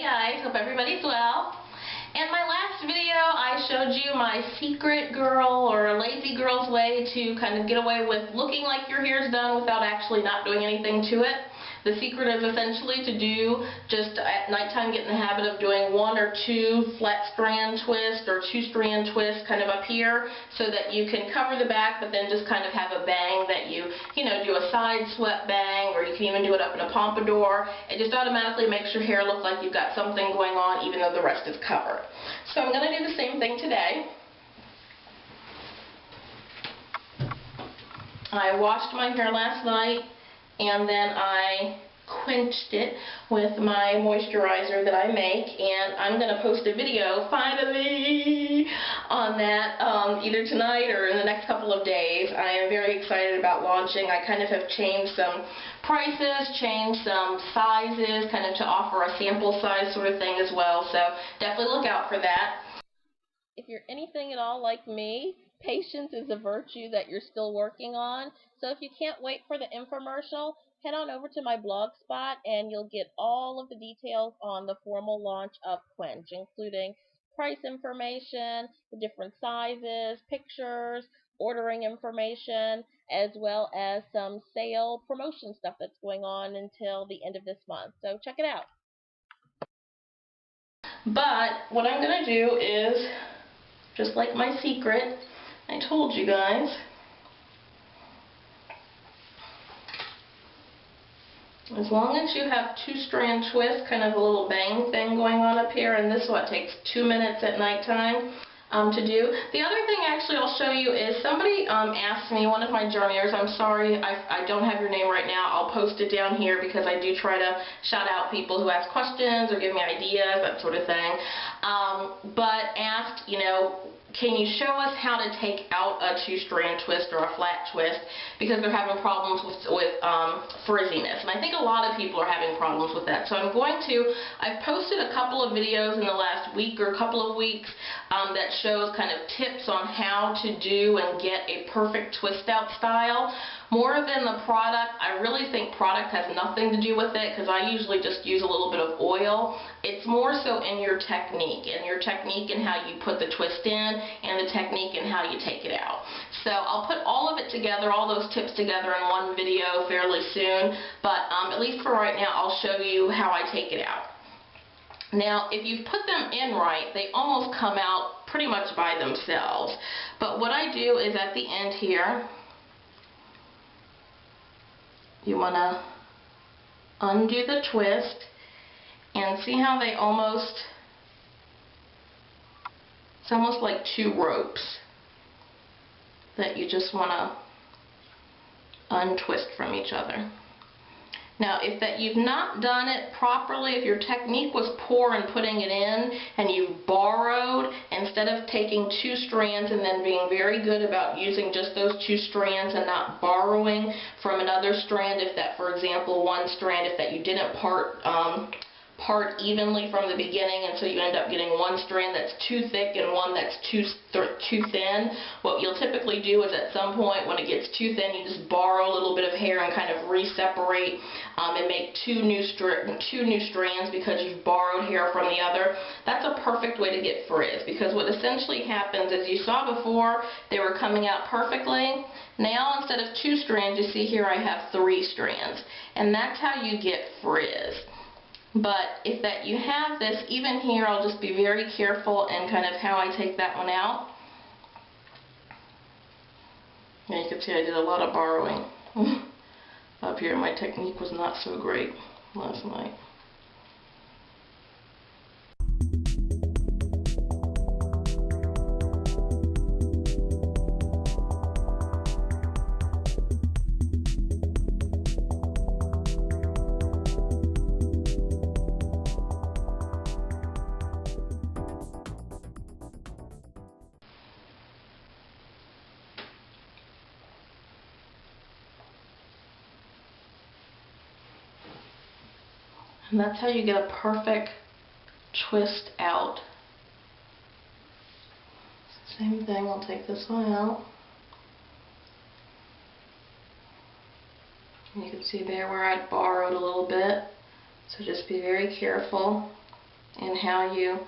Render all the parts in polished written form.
Hey guys, hope everybody's well. In my last video I showed you my secret girl or lazy girl's way to kind of get away with looking like your hair's done without actually not doing anything to it. The secret is essentially to do just at nighttime, get in the habit of doing 1 or 2 flat strand twists or 2 strand twists kind of up here so that you can cover the back, but then just kind of have a bang that you know, do a side swept bang, or you can even do it up in a pompadour. It just automatically makes your hair look like you've got something going on even though the rest is covered. So I'm going to do the same thing today. I washed my hair last night, and then I quenched it with my moisturizer that I make, and I'm going to post a video finally on that either tonight or in the next couple of days. I am very excited about launching. I kind of have changed some prices, changed some sizes, kind of to offer a sample size sort of thing as well, so definitely look out for that. If you're anything at all like me, patience is a virtue that you're still working on. So if you can't wait for the infomercial, head on over to my blog spot and you'll get all of the details on the formal launch of Quench, including price information, the different sizes, pictures, ordering information, as well as some sale promotion stuff that's going on until the end of this month. So check it out. But what I'm going to do is, just like my secret, I told you guys, as long as you have 2 strand twists, kind of a little bang thing going on up here, and this one takes 2 minutes at nighttime to do. The other thing actually I'll show you is somebody asked me, one of my journeyers, I'm sorry I don't have your name right now, I'll post it down here because I do try to shout out people who ask questions or give me ideas, that sort of thing, but asked, you know, can you show us how to take out a 2 strand twist or a flat twist, because they're having problems with frizziness, and I think a lot of people are having problems with that. So I've posted a couple of videos in the last week or a couple of weeks that shows kind of tips on how to do and get a perfect twist out style. More than the product, I really think product has nothing to do with it, because I usually just use a little bit of oil. It's more so in your technique, and how you put the twist in, and the technique and how you take it out. So I'll put all of it together, all those tips together in one video fairly soon, but at least for right now I'll show you how I take it out. Now, if you put them in right, they almost come out pretty much by themselves. But what I do is at the end here, you want to undo the twist, and see how they it's almost like 2 ropes that you just want to untwist from each other. Now, if you've not done it properly, if your technique was poor in putting it in and you've borrowed, instead of taking 2 strands and then being very good about using just those 2 strands and not borrowing from another strand, if that, for example, one strand, if that you didn't part evenly from the beginning, and so you end up getting one strand that's too thick and one that's too thin, what you'll typically do is at some point when it gets too thin, you just borrow a little bit of hair and kind of re-separate and make two new strands because you've borrowed hair from the other. That's a perfect way to get frizz, because what essentially happens is, you saw before they were coming out perfectly. Now instead of 2 strands, you see here I have 3 strands, and that's how you get frizz. But if you have this, even here, I'll just be very careful in kind of how I take that one out. And you can see I did a lot of borrowing up here. My technique was not so great last night. And that's how you get a perfect twist out. Same thing, I'll take this one out. And you can see there where I borrowed a little bit. So just be very careful and how you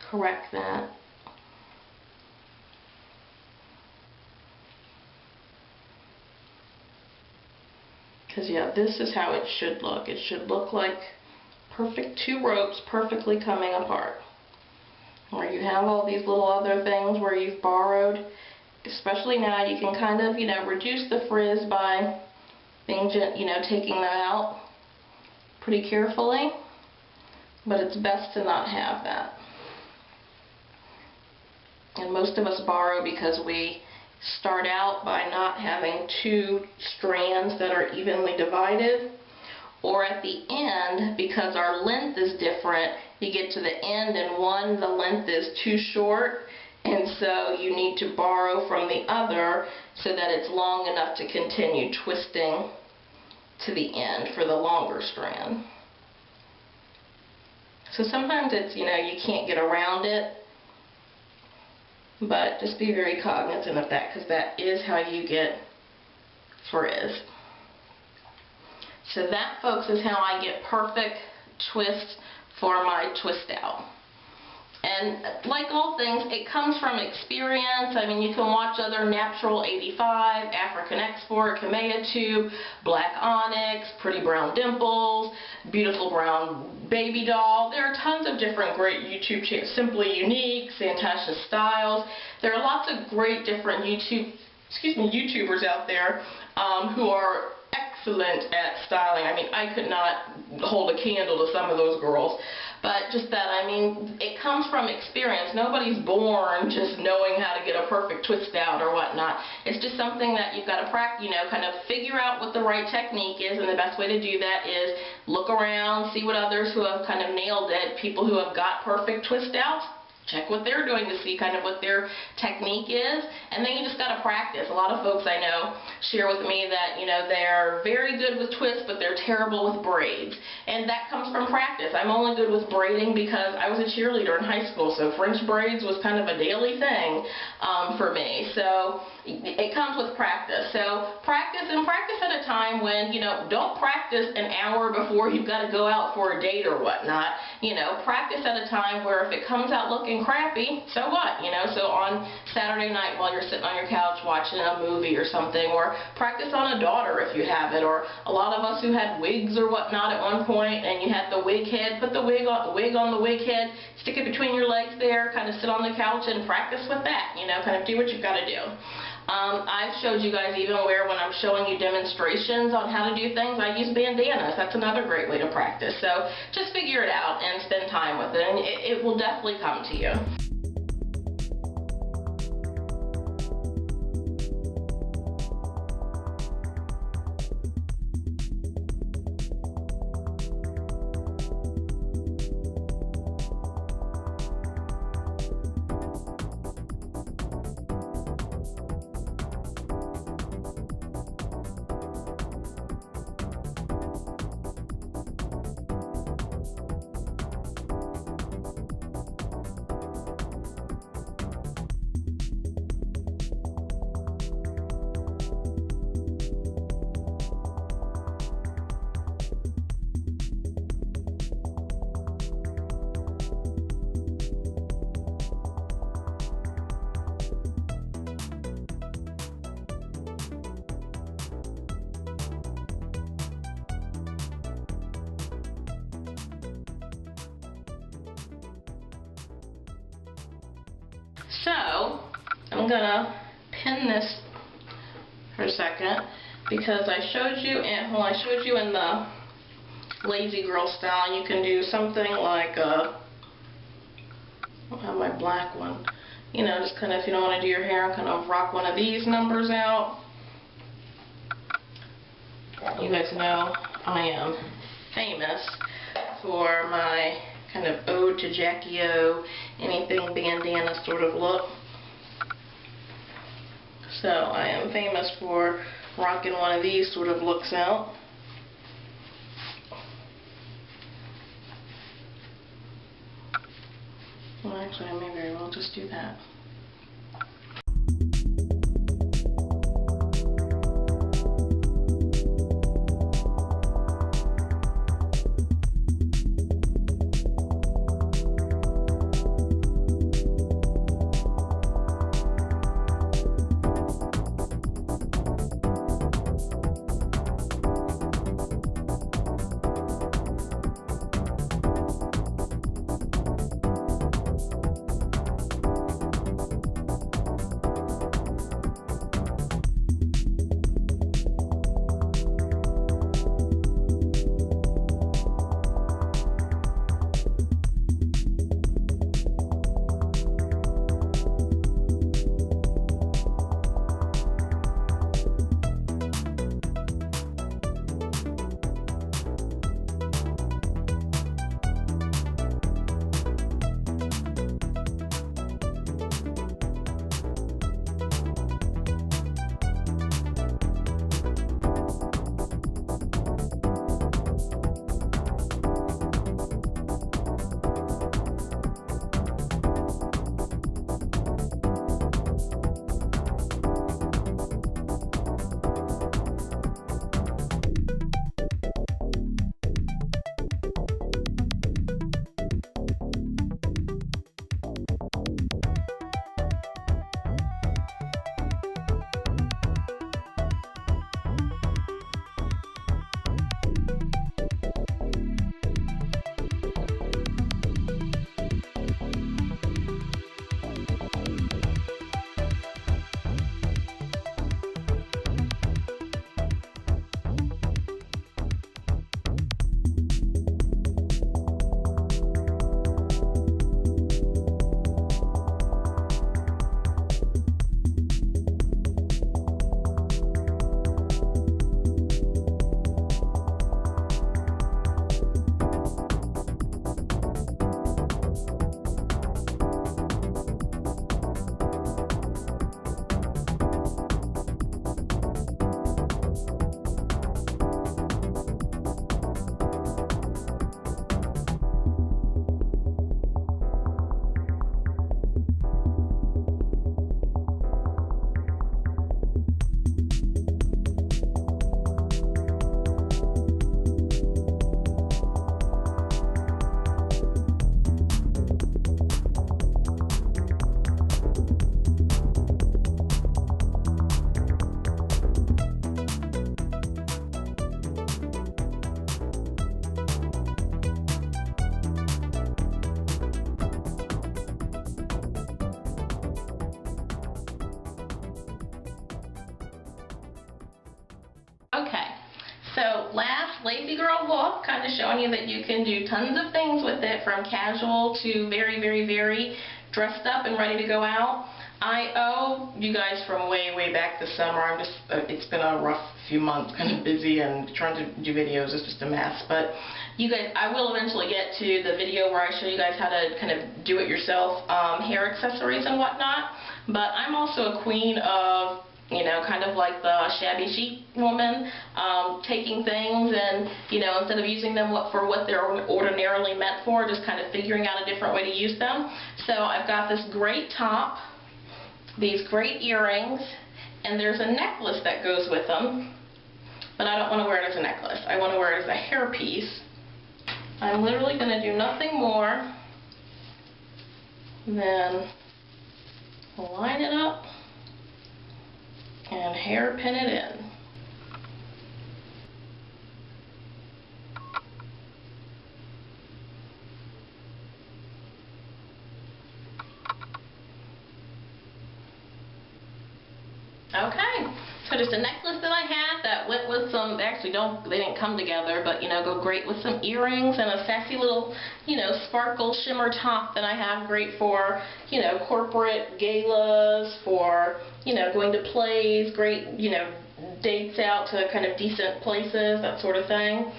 correct that. Because yeah, this is how it should look. It should look like perfect two ropes perfectly coming apart. Where you have all these little other things where you've borrowed, especially now you can kind of, reduce the frizz by being, taking them out pretty carefully, but it's best to not have that. And most of us borrow because we start out by not having two strands that are evenly divided, or at the end, because our length is different, you get to the end and one, the length is too short, and so you need to borrow from the other so that it's long enough to continue twisting to the end for the longer strand. So sometimes it's, you can't get around it, but just be very cognizant of that, because that is how you get frizz. So that, folks, is how I get perfect twists for my twist out. And like all things, it comes from experience. I mean, you can watch other Natural 85, African Export, Kamea Tube, Black Onyx, Pretty Brown Dimples, Beautiful Brown Baby Doll. There are tons of different great YouTube channels. Simply Unique, Santasha Styles. There are lots of great different YouTubers out there who are excellent at styling. I mean, I could not hold a candle to some of those girls. But just that, I mean, it comes from experience. Nobody's born just knowing how to get a perfect twist out or whatnot. It's just something that you've got to practice, kind of figure out what the right technique is, and the best way to do that is look around, see what others who have kind of nailed it, people who have got perfect twist outs, check what they're doing to see kind of what their technique is, and then you just got to practice. A lot of folks I know share with me that, they're very good with twists, but they're terrible with braids. And that comes from practice. I'm only good with braiding because I was a cheerleader in high school, so French braids was kind of a daily thing for me. So it comes with practice. So practice, and practice at a time when, don't practice an hour before you've got to go out for a date or whatnot. Practice at a time where if it comes out looking crappy, so what? So on Saturday night while you're sitting on your couch watching a movie or something, or practice on a daughter if you have it, or a lot of us who had wigs or whatnot at one point, and you had the wig head, put the wig on the wig head, stick it between your legs there, kind of sit on the couch and practice with that, kind of do what you've got to do. I've showed you guys even where when I'm showing you demonstrations on how to do things, I use bandanas. That's another great way to practice. So just figure it out and spend time with it, and it will definitely come to you. So I'm gonna pin this for a second because I showed you in the lazy girl style, you can do something like I don't have my black one. Just kind of, if you don't want to do your hair, kind of rock one of these numbers out. You guys know I am famous for my kind of ode to Jackie O, anything bandana sort of look. So I am famous for rocking one of these sort of looks out. Well, actually, I may very well just do that. lazy girl look, kind of showing you that you can do tons of things with it, from casual to very, very, very dressed up and ready to go out. I owe you guys from way, way back this summer. I'm just, it's been a rough few months, kind of busy, and trying to do videos is just a mess. But you guys, I will eventually get to the video where I show you guys how to kind of do it yourself, hair accessories and whatnot. But I'm also a queen of, you know, kind of like the shabby chic woman, taking things and, you know, instead of using them for what they're ordinarily meant for, just kind of figuring out a different way to use them. So I've got this great top, these great earrings, and there's a necklace that goes with them, but I don't want to wear it as a necklace. I want to wear it as a hairpiece. I'm literally going to do nothing more than line it up and hairpin it in. Okay, so just a necklace that I had that went with some, actually they didn't come together, but you know, go great with some earrings, and a sassy little, you know, sparkle shimmer top that I have, great for, you know, corporate galas, for, you know, going to plays, great, you know, dates out to kind of decent places, that sort of thing.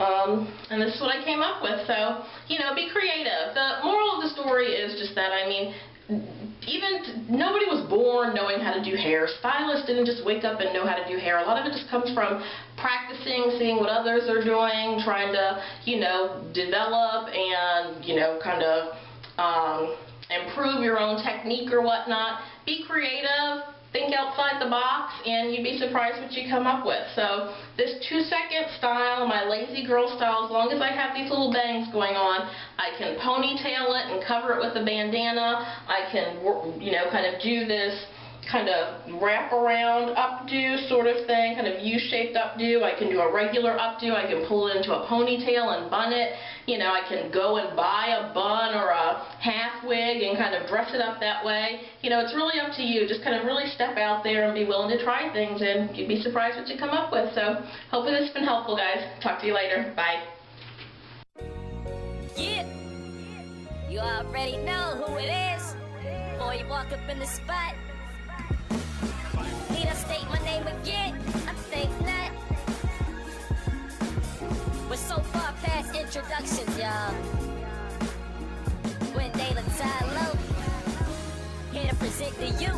And this is what I came up with. So, you know, be creative. The moral of the story is just that, I mean, nobody was born knowing how to do hair. Stylists didn't just wake up and know how to do hair. A lot of it just comes from practicing, seeing what others are doing, trying to, you know, develop and, you know, kind of improve your own technique or whatnot. Be creative, think outside the box, and you'd be surprised what you come up with. So this 2-second style, my lazy girl style, as long as I have these little bangs going on, I can ponytail it and cover it with a bandana. I can, you know, kind of do this kind of wrap around updo sort of thing, kind of U-shaped updo. I can do a regular updo. I can pull it into a ponytail and bun it. You know, I can go and buy a bun or a half wig and kind of dress it up that way. You know, it's really up to you. Just kind of really step out there and be willing to try things, and you'd be surprised what you come up with. So hopefully this has been helpful, guys. Talk to you later. Bye. Yeah, you already know who it is. Before you walk up in the spot, need I state my name again? I think not. We're so far past introductions, y'all. When they look tied low, here to present to you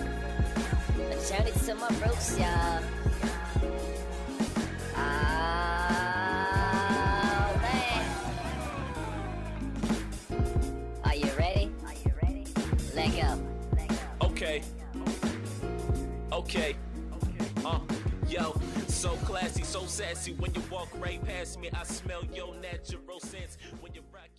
a journey to my roots, y'all. Oh, man. Are you ready? Let go. Okay. Okay. Yo, so classy, so sassy. When you walk right past me, I smell your natural sense. When you rock